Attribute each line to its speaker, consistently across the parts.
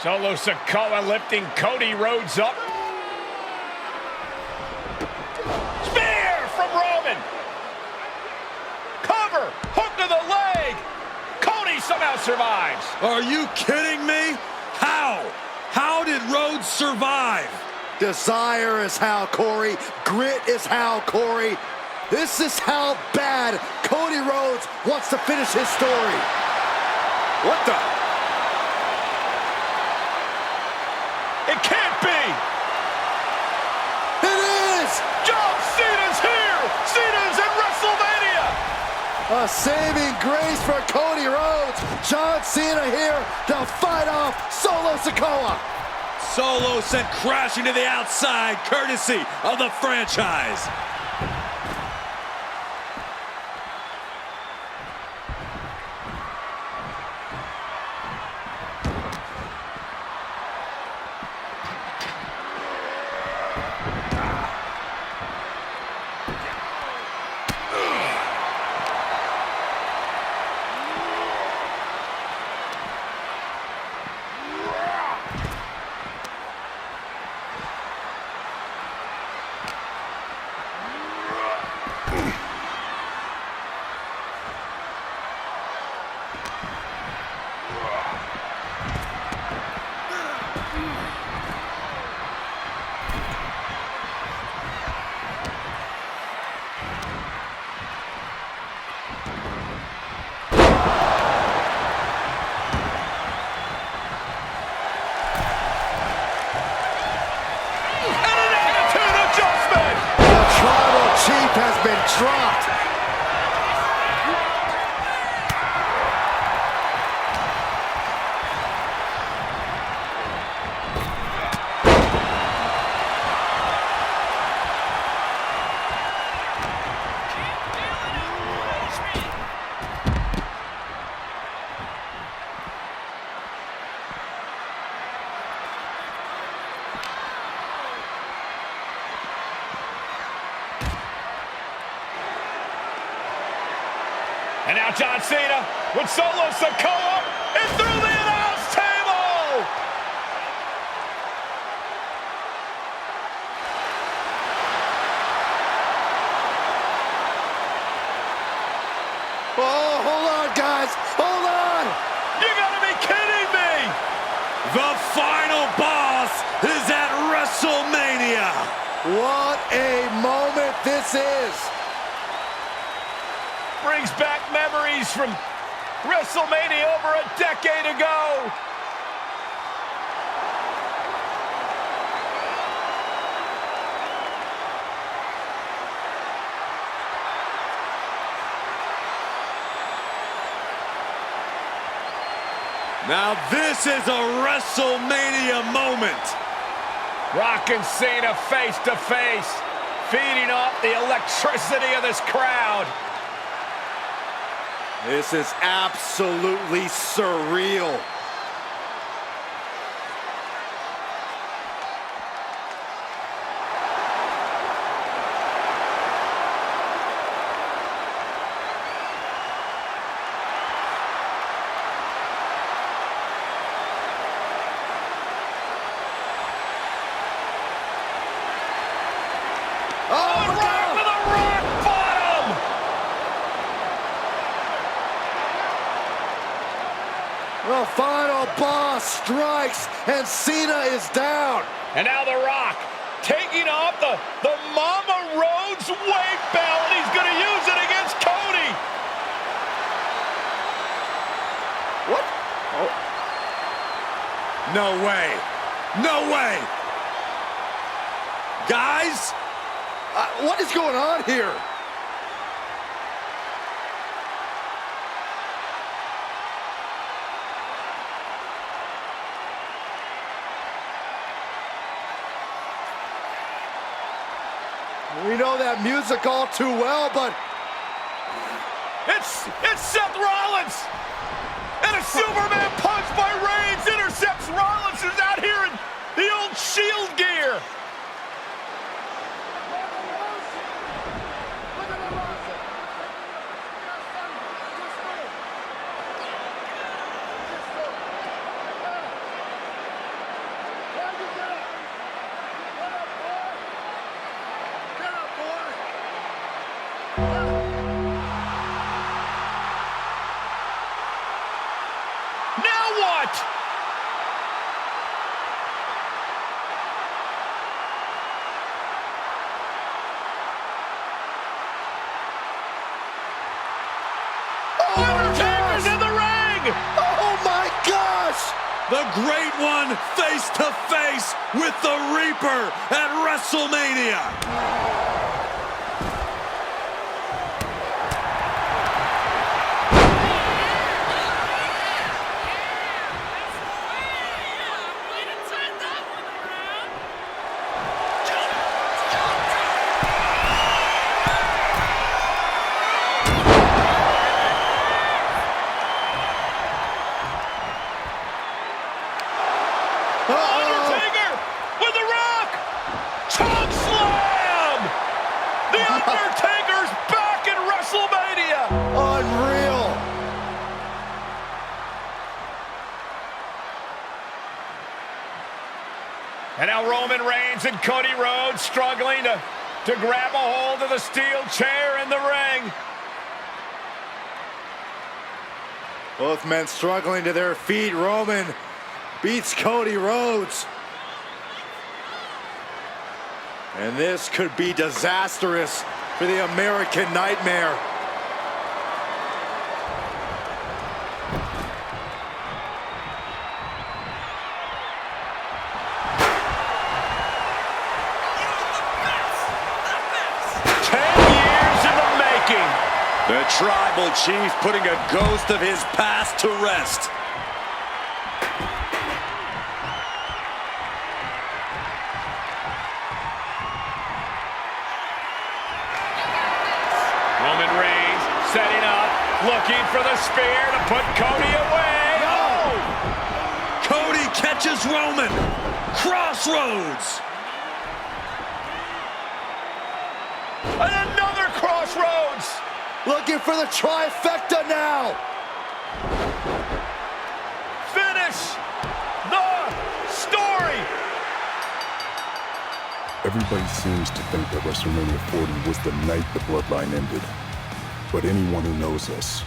Speaker 1: Solo Sikoa lifting Cody Rhodes up. Spear from Roman. Cover, hook to the leg. Cody somehow survives.
Speaker 2: Are you kidding me? How? How did Rhodes survive?
Speaker 3: Desire is how, Corey. Grit is how, Corey. This is how bad Cody Rhodes wants to finish his story.
Speaker 2: What the?
Speaker 1: It can't be.
Speaker 3: It is!
Speaker 1: John Cena's here. Cena's in WrestleMania.
Speaker 3: A saving grace for Cody Rhodes. John Cena here to fight off Solo Sikoa.
Speaker 2: Solo sent crashing to the outside, courtesy of the franchise.
Speaker 3: Has been dropped.
Speaker 1: And now John Cena with Solo Sikoa and through the announce table.
Speaker 3: Oh, hold on, guys. Hold on.
Speaker 1: You gotta be kidding me.
Speaker 2: The final boss is at WrestleMania.
Speaker 3: What a moment this is.
Speaker 1: Brings back memories from WrestleMania over a decade ago.
Speaker 2: Now this is a WrestleMania moment.
Speaker 1: Rock and Cena face to face, feeding off the electricity of this crowd.
Speaker 3: This is absolutely surreal. The final boss strikes, and Cena is down.
Speaker 1: And now The Rock taking off the Mama Rhodes weight belt. He's going to use it against Cody.
Speaker 3: What? Oh.
Speaker 2: No way. No way. Guys?
Speaker 3: What is going on here? We know that music all too well, but
Speaker 1: it's Seth Rollins, and a Superman punch by Reigns intercepts Rollins, who's out here in the old Shield gear. Now what? Undertaker's in the ring!
Speaker 3: Oh my gosh!
Speaker 2: The Great One face to face with the Reaper at WrestleMania.
Speaker 1: Undertaker with the Rock! Choke slam! The Undertaker's back in WrestleMania!
Speaker 3: Unreal!
Speaker 1: And now Roman Reigns and Cody Rhodes struggling to grab a hold of the steel chair in the ring.
Speaker 3: Both men struggling to their feet. Roman beats Cody Rhodes. And this could be disastrous for the American Nightmare.
Speaker 2: The Tribal Chief putting a ghost of his past to rest.
Speaker 1: Roman Reigns setting up, looking for the spear to put Cody away. Oh!
Speaker 2: Cody catches Roman. Crossroads.
Speaker 1: And another crossroads.
Speaker 3: Looking for the trifecta now.
Speaker 1: Finish the story.
Speaker 4: Everybody seems to think that WrestleMania 40 was the night the bloodline ended. But anyone who knows us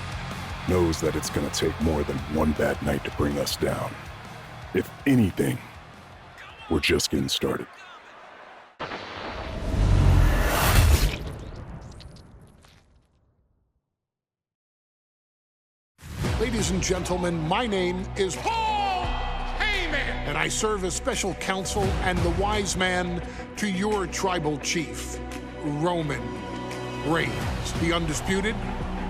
Speaker 4: knows that it's going to take more than one bad night to bring us down. If anything, we're just getting started.
Speaker 5: Ladies and gentlemen, my name is Paul Heyman, and I serve as special counsel and the wise man to your tribal chief, Roman Reigns, the undisputed,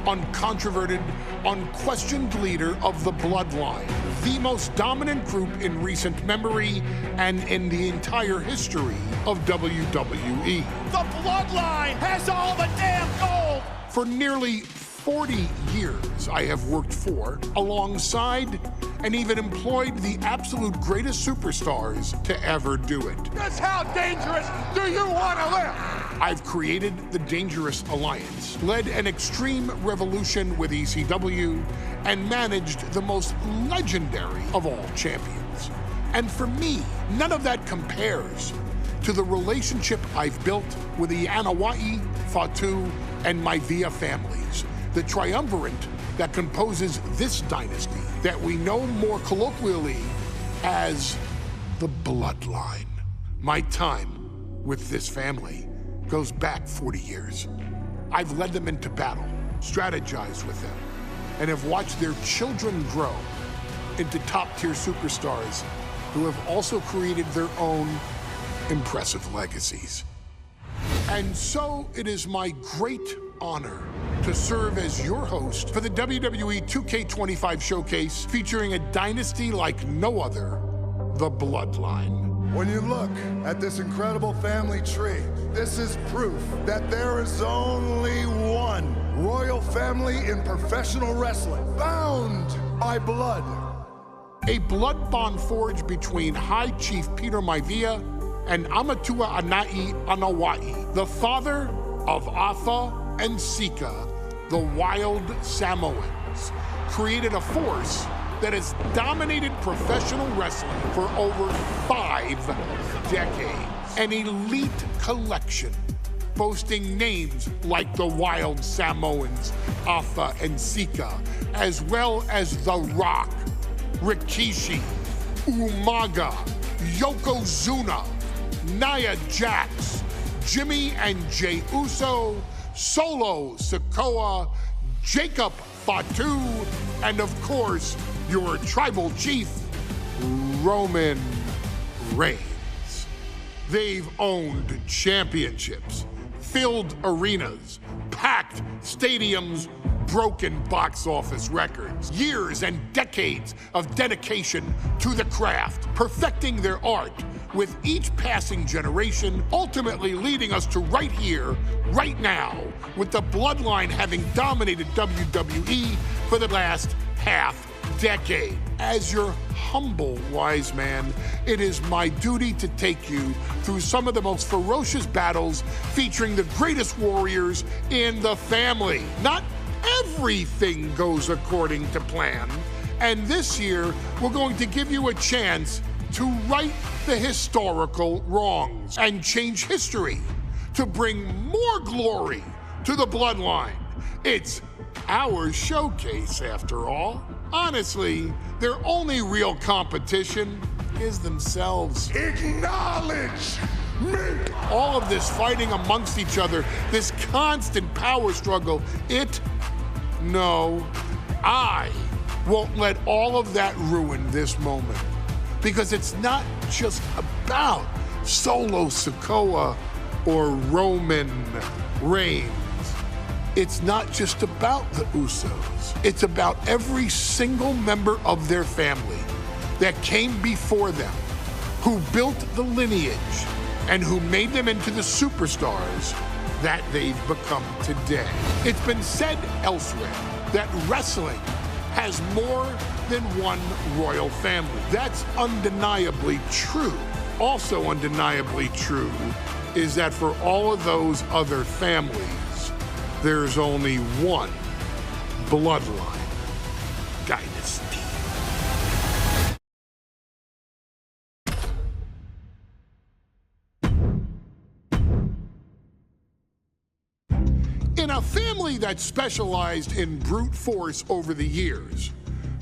Speaker 5: uncontroverted, unquestioned leader of the Bloodline, the most dominant group in recent memory and in the entire history of WWE.
Speaker 1: The Bloodline has all the damn gold.
Speaker 5: For nearly 40 years, I have worked for, alongside, and even employed the absolute greatest superstars to ever do it.
Speaker 1: Just how dangerous do you want to live?
Speaker 5: I've created the Dangerous Alliance, led an extreme revolution with ECW, and managed the most legendary of all champions. And for me, none of that compares to the relationship I've built with the Anoa'i, Fatu, and Maivia families, the triumvirate that composes this dynasty that we know more colloquially as the Bloodline. My time with this family goes back 40 years. I've led them into battle, strategized with them, and have watched their children grow into top-tier superstars who have also created their own impressive legacies. And so it is my great honor to serve as your host for the WWE 2K25 showcase featuring a dynasty like no other, the Bloodline.
Speaker 6: When you look at this incredible family tree, this is proof that there is only one royal family in professional wrestling, bound by blood.
Speaker 5: A blood bond forged between High Chief Peter Maivia and Amatua Anai Anoa'i, the father of Afa and Sika, the wild Samoans, created a force that has dominated professional wrestling for over 5 decades. An elite collection boasting names like the wild Samoans, Afa and Sika, as well as The Rock, Rikishi, Umaga, Yokozuna, Nia Jax, Jimmy and Jey Uso, Solo Sikoa, Jacob Fatu, and of course, your tribal chief, Roman Reigns. They've owned championships, filled arenas, packed stadiums, broken box office records, years and decades of dedication to the craft, perfecting their art with each passing generation, ultimately leading us to right here, right now, with the Bloodline having dominated WWE for the last half decade. As your humble wise man, it is my duty to take you through some of the most ferocious battles featuring the greatest warriors in the family. Not everything goes according to plan, and this year we're going to give you a chance to right the historical wrongs and change history to bring more glory to the Bloodline. It's our showcase, after all. Honestly, their only real competition is themselves.
Speaker 6: Acknowledge me!
Speaker 5: All of this fighting amongst each other, this constant power struggle, I won't let all of that ruin this moment. Because it's not just about Solo Sikoa or Roman Reigns. It's not just about the Usos. It's about every single member of their family that came before them, who built the lineage and who made them into the superstars that they've become today. It's been said elsewhere that wrestling has more than one royal family. That's undeniably true. Also undeniably true is that for all of those other families, there's only one bloodline dynasty. In a family that specialized in brute force over the years,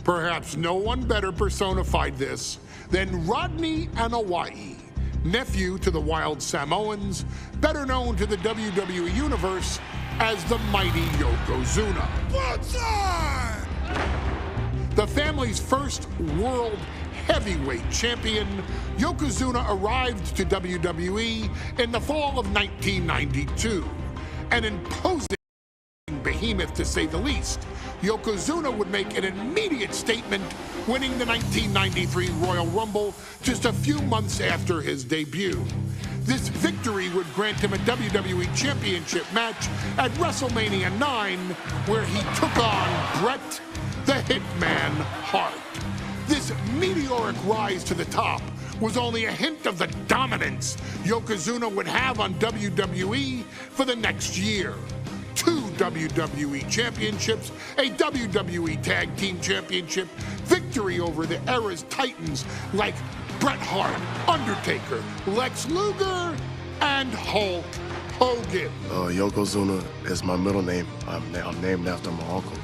Speaker 5: perhaps no one better personified this than Rodney Anoa'i, nephew to the Wild Samoans, better known to the WWE Universe as the mighty Yokozuna. The family's first world heavyweight champion, Yokozuna arrived to WWE in the fall of 1992, an imposing behemoth to say the least. Yokozuna would make an immediate statement, winning the 1993 Royal Rumble just a few months after his debut. This victory would grant him a WWE Championship match at WrestleMania 9, where he took on Bret the Hitman Hart. This meteoric rise to the top was only a hint of the dominance Yokozuna would have on WWE for the next year. 2 WWE championships, a WWE Tag Team Championship, victory over the era's titans like Bret Hart, Undertaker, Lex Luger, and Hulk Hogan.
Speaker 7: Yokozuna is my middle name. I'm named after my uncle.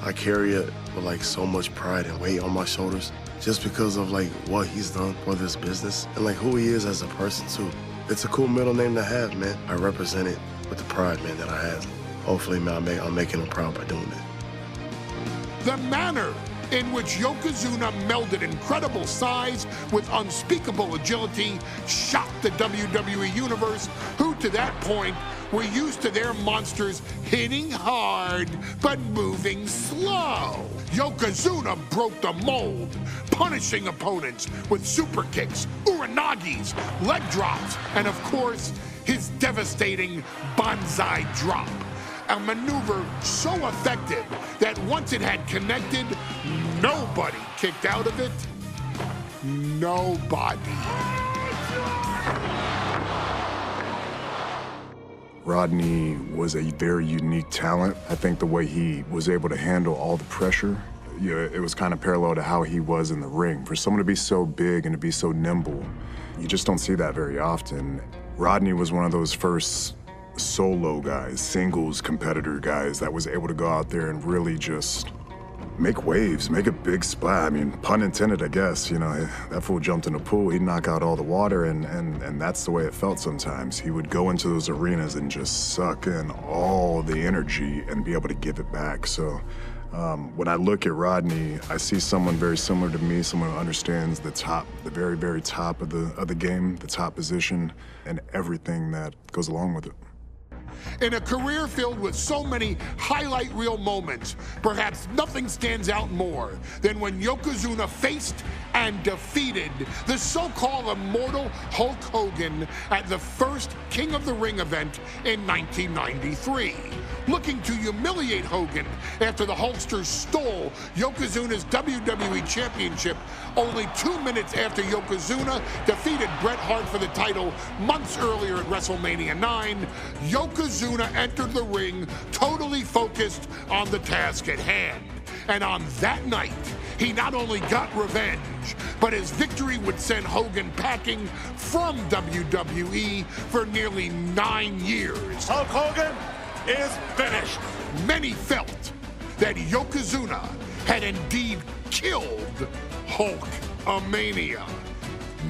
Speaker 7: I carry it with like so much pride and weight on my shoulders just because of like what he's done for this business and like who he is as a person too. It's a cool middle name to have, man. I represent it with the pride, man, that I have. Hopefully, man, I'm making him proud by doing that.
Speaker 5: The manner in which Yokozuna melded incredible size with unspeakable agility shocked the WWE Universe, who to that point were used to their monsters hitting hard but moving slow. Yokozuna broke the mold, punishing opponents with super kicks, uranagis, leg drops, and of course, his devastating banzai drop. A maneuver so effective that once it had connected, nobody kicked out of it. Nobody.
Speaker 4: Rodney was a very unique talent. I think the way he was able to handle all the pressure, it was kind of parallel to how he was in the ring. For someone to be so big and to be so nimble, you just don't see that very often. Rodney was one of those first solo guys, singles competitor guys that was able to go out there and really just make waves, make a big splash. I mean, pun intended, I guess. You know, that fool jumped in the pool, he'd knock out all the water, and that's the way it felt sometimes. He would go into those arenas and just suck in all the energy and be able to give it back. So when I look at Rodney, I see someone very similar to me, someone who understands the top, the very, very top of the game, the top position, and everything that goes along with it.
Speaker 5: In a career filled with so many highlight reel moments, perhaps nothing stands out more than when Yokozuna faced and defeated the so-called immortal Hulk Hogan at the first King of the Ring event in 1993. Looking to humiliate Hogan after the Hulkster stole Yokozuna's WWE Championship only 2 minutes after Yokozuna defeated Bret Hart for the title months earlier at WrestleMania 9, Yokozuna entered the ring totally focused on the task at hand. And on that night, he not only got revenge, but his victory would send Hogan packing from WWE for nearly 9 years.
Speaker 1: Hulk Hogan is finished.
Speaker 5: Many felt that Yokozuna had indeed killed Hulkamania.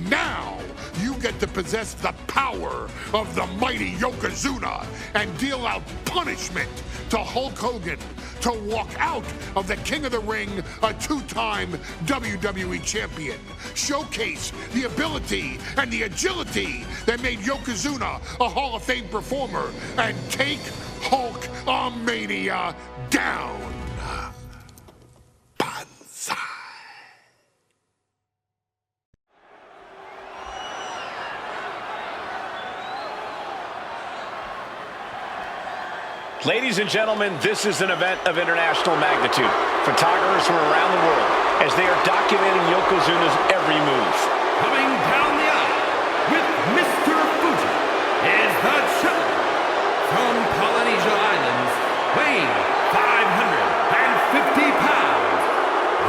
Speaker 5: Now you get to possess the power of the mighty Yokozuna and deal out punishment to Hulk Hogan to walk out of the King of the Ring, a 2-time WWE champion. Showcase the ability and the agility that made Yokozuna a Hall of Fame performer and take Hulkamania down. Banzai.
Speaker 1: Ladies and gentlemen, this is an event of international magnitude. Photographers from around the world as they are documenting Yokozuna's every move.
Speaker 8: Coming down the aisle with Mr. Fuji is the challenger from Polynesia Islands, weighing 550 pounds,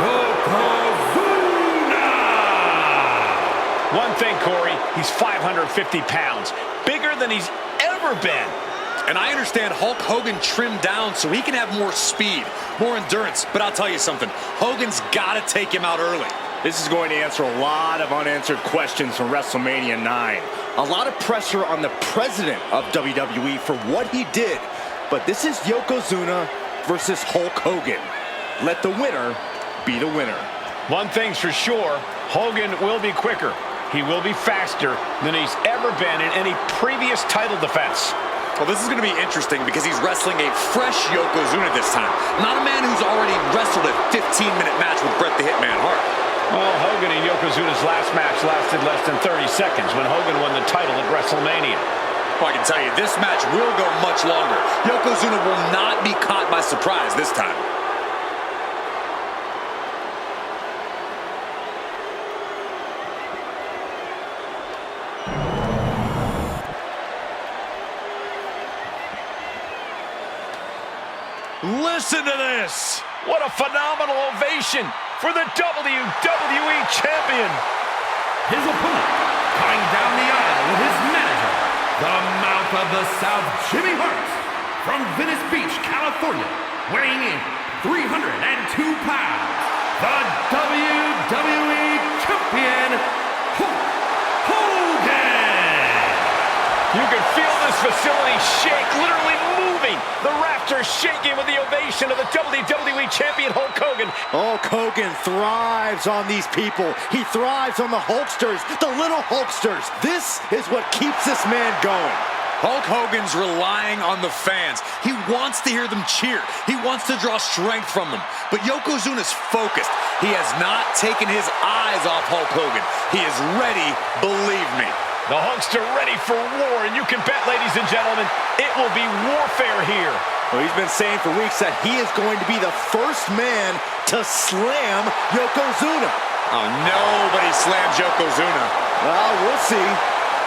Speaker 8: Yokozuna!
Speaker 1: One thing, Corey, he's 550 pounds, bigger than he's ever been.
Speaker 2: And I understand Hulk Hogan trimmed down so he can have more speed, more endurance. But I'll tell you something, Hogan's got to take him out early.
Speaker 9: This is going to answer a lot of unanswered questions from WrestleMania 9. A lot of pressure on the president of WWE for what he did. But this is Yokozuna versus Hulk Hogan. Let the winner be the winner.
Speaker 1: One thing's for sure, Hogan will be quicker. He will be faster than he's ever been in any previous title defense.
Speaker 2: Well, this is going to be interesting because he's wrestling a fresh Yokozuna this time. Not a man who's already wrestled a 15-minute match with Bret the Hitman Hart.
Speaker 1: Well, Hogan and Yokozuna's last match lasted less than 30 seconds when Hogan won the title at WrestleMania.
Speaker 2: Well, I can tell you, this match will go much longer. Yokozuna will not be caught by surprise this time.
Speaker 1: Listen to this! What a phenomenal ovation for the WWE Champion!
Speaker 8: His opponent, coming down the aisle with his manager, the Mouth of the South, Jimmy Hart, from Venice Beach, California, weighing in 302 pounds, the WWE Champion, Hulk Hogan!
Speaker 1: You can feel this facility shake, literally moving. The rafters shaking with the ovation of the WWE Champion Hulk Hogan.
Speaker 3: Hulk Hogan thrives on these people. He thrives on the Hulksters, the little Hulksters. This is what keeps this man going.
Speaker 2: Hulk Hogan's relying on the fans. He wants to hear them cheer. He wants to draw strength from them. But Yokozuna's focused. He has not taken his eyes off Hulk Hogan. He is ready, believe me.
Speaker 1: The Hulkster ready for war, and you can bet, ladies and gentlemen, it will be warfare here.
Speaker 3: Well, he's been saying for weeks that he is going to be the first man to slam Yokozuna.
Speaker 2: Oh, nobody slams Yokozuna.
Speaker 3: Well, we'll see.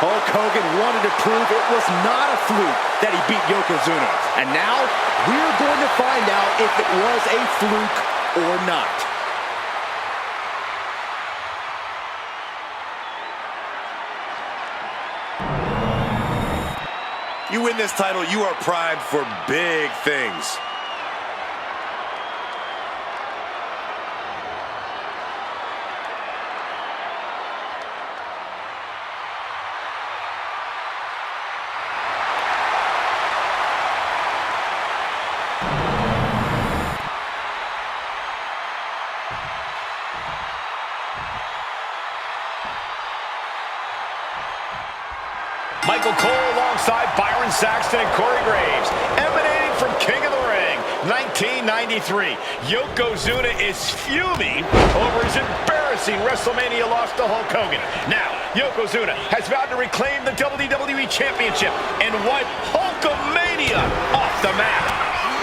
Speaker 3: Hulk Hogan wanted to prove it was not a fluke that he beat Yokozuna. And now, we're going to find out if it was a fluke or not.
Speaker 9: You win this title, you are primed for big things.
Speaker 1: Michael Cole alongside Byron Saxton and Corey Graves. Emanating from King of the Ring, 1993. Yokozuna is fuming over his embarrassing WrestleMania loss to Hulk Hogan. Now, Yokozuna has vowed to reclaim the WWE Championship and wipe Hulkamania off the map.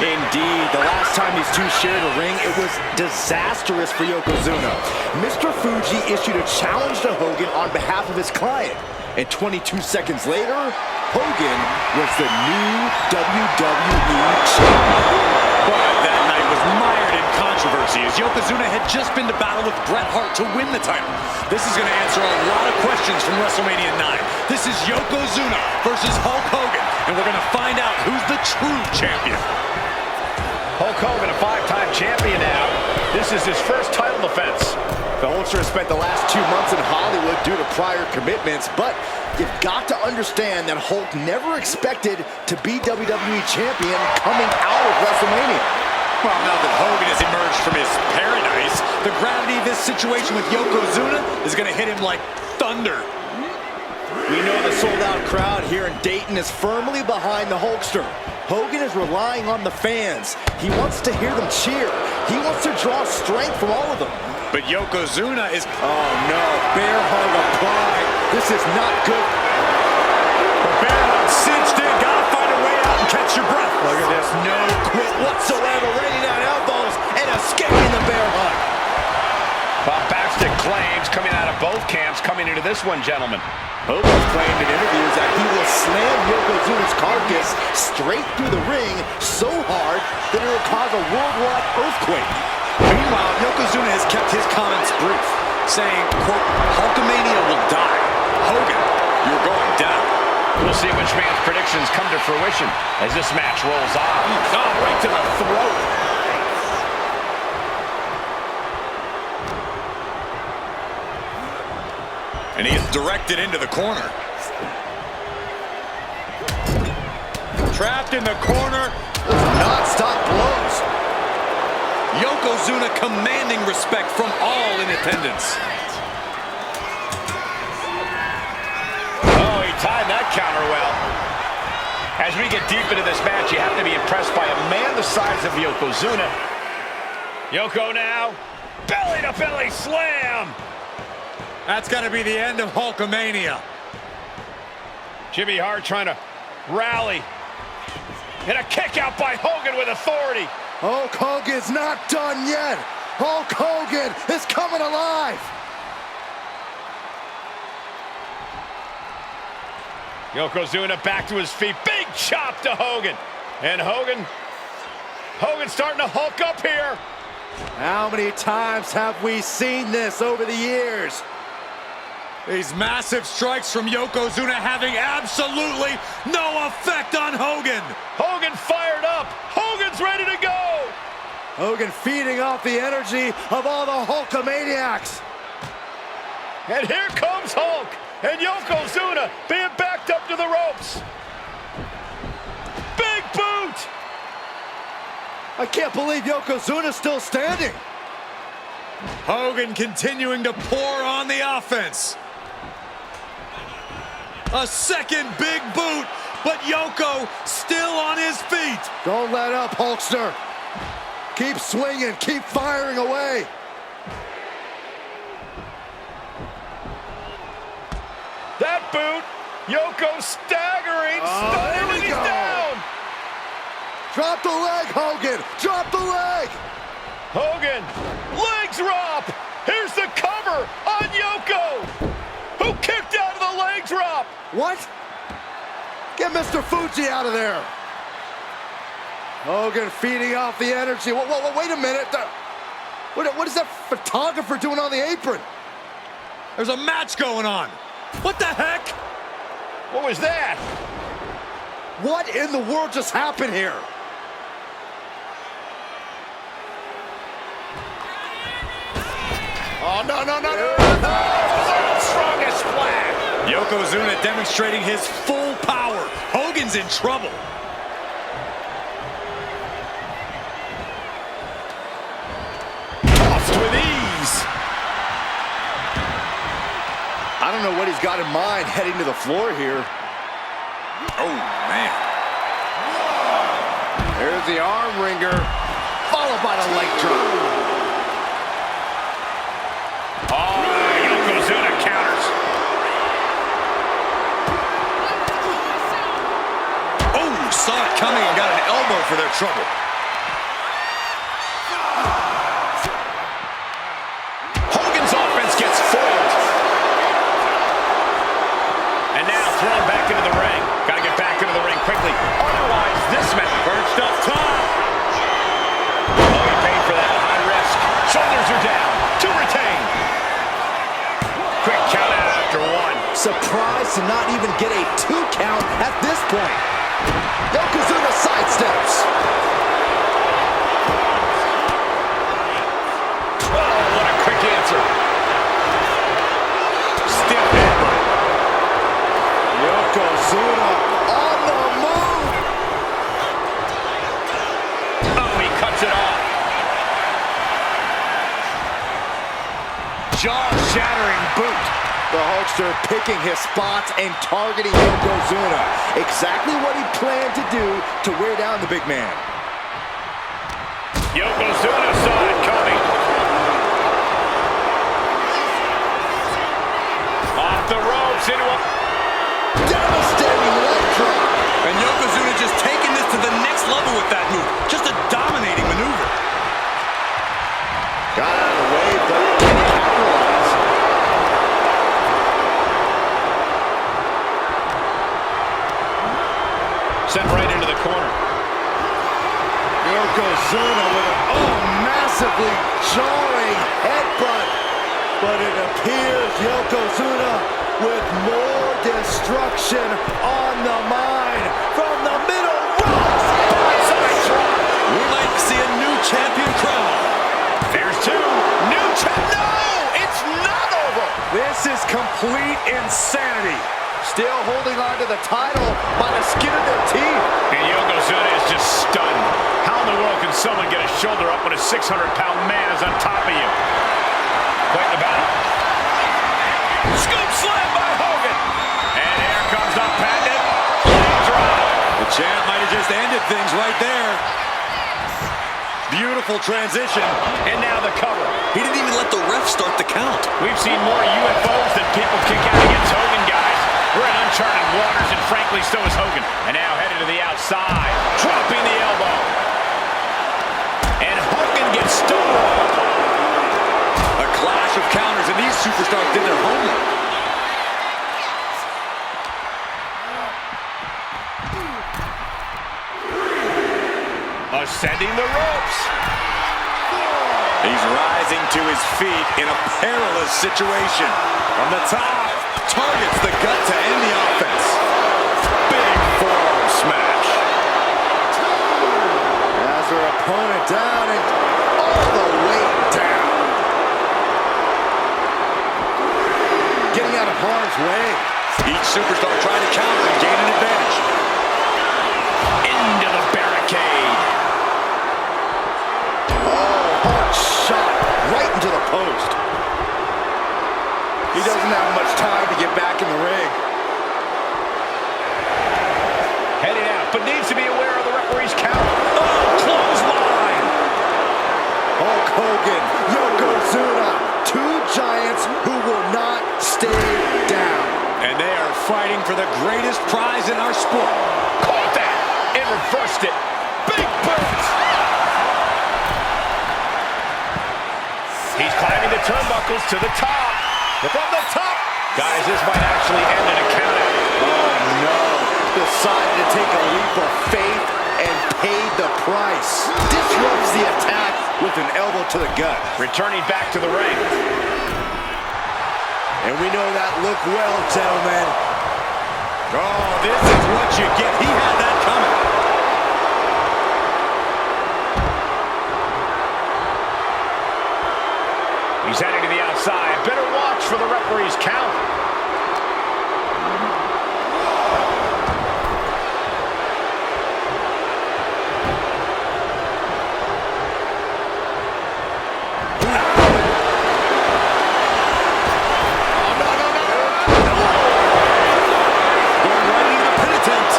Speaker 3: Indeed, the last time these two shared a ring, it was disastrous for Yokozuna. Mr. Fuji issued a challenge to Hogan on behalf of his client. And 22 seconds later, Hogan was the new WWE champion.
Speaker 2: But that night was mired in controversy as Yokozuna had just been to battle with Bret Hart to win the title. This is going to answer a lot of questions from WrestleMania 9. This is Yokozuna versus Hulk Hogan, and we're going to find out who's the true champion.
Speaker 1: Hulk Hogan, a 5-time champion now. This is his first title defense.
Speaker 3: The Hulkster has spent the last 2 months in Hollywood due to prior commitments, but you've got to understand that Hulk never expected to be WWE champion coming out of WrestleMania.
Speaker 2: Well, now that Hogan has emerged from his paradise, the gravity of this situation with Yokozuna is going to hit him like thunder.
Speaker 3: We know the sold-out crowd here in Dayton is firmly behind the Hulkster. Hogan is relying on the fans. He wants to hear them cheer. He wants to draw strength from all of them.
Speaker 2: But Yokozuna is...
Speaker 3: Oh no, bear hug applied. This is not good.
Speaker 2: The bear hug cinched in. Gotta find a way out and catch your breath.
Speaker 3: Look at this, no quit whatsoever. Raining down elbows and escaping the bear hug.
Speaker 1: Bombastic claims coming out of both camps coming into this one, gentlemen.
Speaker 3: Hogan's claimed in interviews that he will slam Yokozuna's carcass straight through the ring so hard that it will cause a worldwide earthquake.
Speaker 2: Meanwhile, Yokozuna has kept his comments brief, saying, quote, Hulkamania will die. Hogan, you're going down.
Speaker 1: We'll see which man's predictions come to fruition as this match rolls on.
Speaker 2: Oh, right to the throat. And he is directed into the corner. Trapped in the corner.
Speaker 3: Non-stop blows.
Speaker 2: Yokozuna commanding respect from all in attendance.
Speaker 1: Oh, he timed that counter well. As we get deep into this match, you have to be impressed by a man the size of Yokozuna. Yoko now, belly-to-belly slam.
Speaker 2: That's got to be the end of Hulkamania.
Speaker 1: Jimmy Hart trying to rally. And a kick out by Hogan with authority.
Speaker 3: Hulk Hogan's not done yet. Hulk Hogan is coming alive.
Speaker 1: Yokozuna back to his feet. Big chop to Hogan. And Hogan's starting to hulk up here.
Speaker 3: How many times have we seen this over the years?
Speaker 2: These massive strikes from Yokozuna having absolutely no effect on Hogan.
Speaker 1: Hogan fired up. Hogan's ready to go.
Speaker 3: Hogan feeding off the energy of all the Hulkamaniacs.
Speaker 1: And here comes Hulk. And Yokozuna being backed up to the ropes. Big boot.
Speaker 3: I can't believe Yokozuna's still standing.
Speaker 2: Hogan continuing to pour on the offense. A second big boot, but Yoko still on his feet.
Speaker 3: Don't let up, Hulkster. Keep swinging, keep firing away.
Speaker 1: That boot, Yoko staggering,
Speaker 3: There we
Speaker 1: he's
Speaker 3: go.
Speaker 1: down.
Speaker 3: Drop the leg, Hogan, drop the leg.
Speaker 1: Hogan, leg drop. Here's the cover on Yoko, who kicked out of the leg drop.
Speaker 3: What? Get Mr. Fuji out of there. Hogan feeding off the energy. Wait a minute. What is that photographer doing on the apron?
Speaker 2: There's a match going on. What the heck?
Speaker 1: What was that?
Speaker 3: What in the world just happened here?
Speaker 1: Oh, no. Strongest splash.
Speaker 2: Yokozuna demonstrating his full power. Hogan's in trouble.
Speaker 1: Tossed with ease.
Speaker 3: I don't know what he's got in mind heading to the floor here.
Speaker 2: Oh, man.
Speaker 3: There's the arm wringer, followed by the leg drop.
Speaker 1: Oh, Yokozuna counters.
Speaker 2: Oh, saw it coming and got an elbow for their trouble.
Speaker 1: Hogan's offense gets foiled. And now thrown back into the ring. Got to get back into the ring quickly. Otherwise, this man perched up top. Oh, he paid for that. High risk. Shoulders are down. To retain. Quick count out after one.
Speaker 3: Surprised to not even get a 2 count at this point. Yokozuna sidesteps.
Speaker 1: Oh, what a quick answer. Stiff headbutt.
Speaker 3: Yokozuna on the move.
Speaker 1: Oh, he cuts it off. Jaw-shattering boot.
Speaker 3: The Hulkster picking his spots and targeting Yokozuna. Exactly what he planned to do to wear down the big man.
Speaker 1: Yokozuna saw it coming. Off the ropes into a
Speaker 3: Devastating leg drop.
Speaker 2: And Yokozuna just taking this to the next level with that move. Just a dominating maneuver.
Speaker 3: Got out of the way, but can he capitalize?
Speaker 1: sent right into the corner.
Speaker 3: Yokozuna with a massively jarring headbutt. But it appears Yokozuna with more destruction on the mind from the middle ropes.
Speaker 2: We might see a new champion crown.
Speaker 1: There's two. New champion. No, it's not over.
Speaker 3: This is complete insanity. Still holding on to the title by the skin of their teeth.
Speaker 1: And Yokozuna is just stunned. How in the world can someone get a shoulder up when a 600-pound man is on top of you? Quite the battle. Scoop slam by Hogan. And here comes the patented leg drop.
Speaker 2: The champ might have just ended things right there. Beautiful transition.
Speaker 1: And now the cover.
Speaker 2: He didn't even let the ref start the count.
Speaker 1: We've seen more UFOs than people kick out against Hogan, guys. We're in uncharted waters, and frankly, so is Hogan. And now headed to the outside, dropping the elbow. And Hogan gets stonewalled.
Speaker 2: A clash of counters, and these superstars did their homework.
Speaker 1: Ascending the ropes.
Speaker 2: He's rising to his feet in a perilous situation. From the top, targets the gut to end the offense. Big forearm smash.
Speaker 3: Has her opponent down and all the way down. Getting out of harm's way.
Speaker 2: Each superstar trying to counter and gain an advantage.
Speaker 1: Into the barricade.
Speaker 3: Shot right into the post. He doesn't have much time to get back in the ring.
Speaker 1: Heading out, but needs to be aware of the referee's count. Oh, clothesline.
Speaker 3: Hulk Hogan, Yokozuna, two giants who will not stay down.
Speaker 2: And they are fighting for the greatest prize in our sport.
Speaker 1: Caught that and reversed it. Big boots. He's climbing the turnbuckles to the top. From the top. Guys, this might actually end in a countout.
Speaker 3: Oh, no. Decided to take a leap of faith and paid the price. Disrupts the attack with an elbow to the gut.
Speaker 1: Returning back to the ring.
Speaker 3: And we know that look well, gentlemen.
Speaker 2: Oh, this is what you get. He had that coming.
Speaker 1: He's heading to the outside. Better watch for the referee's count.
Speaker 2: Going right into the pin attempt.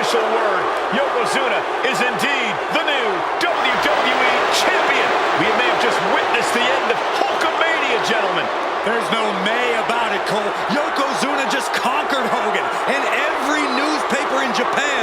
Speaker 1: official word. Yokozuna is indeed the new WWE Champion. We may have just witnessed the end of Hulkamania, gentlemen.
Speaker 2: There's no may about it, Cole. Yokozuna just conquered Hogan, and every newspaper in Japan